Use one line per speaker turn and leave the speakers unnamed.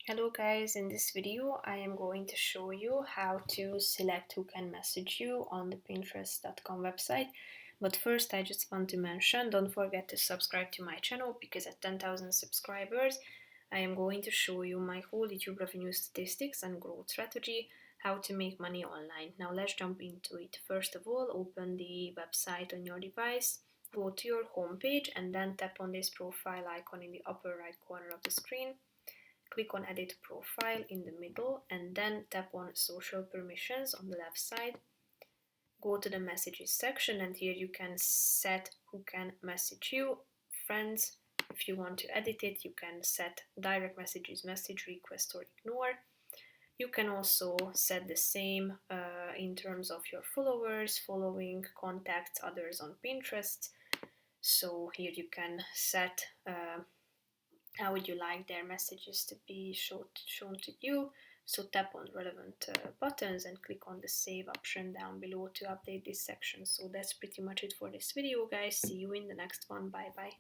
Hello guys, in this video I am going to show you how to select who can message you on the pinterest.com website. But first I just want to mention, don't forget to subscribe to my channel because at 10,000 subscribers I am going to show you my whole YouTube revenue statistics and growth strategy, how to make money online. Now let's jump into it. First of all, open the website on your device, go to your homepage and then tap on this profile icon in the upper right corner of the screen. Click on edit profile in the middle and then tap on social permissions on the left side. Go to the messages section and here you can set who can message you, friends. If you want to edit it, you can set direct messages, message request or ignore. You can also set the same in terms of your followers, following, contacts, others on Pinterest. So here you can set how would you like their messages to be shown to you. So tap on relevant buttons and click on the save option down below to update this section. So that's pretty much it for this video guys. See you in the next one. Bye bye.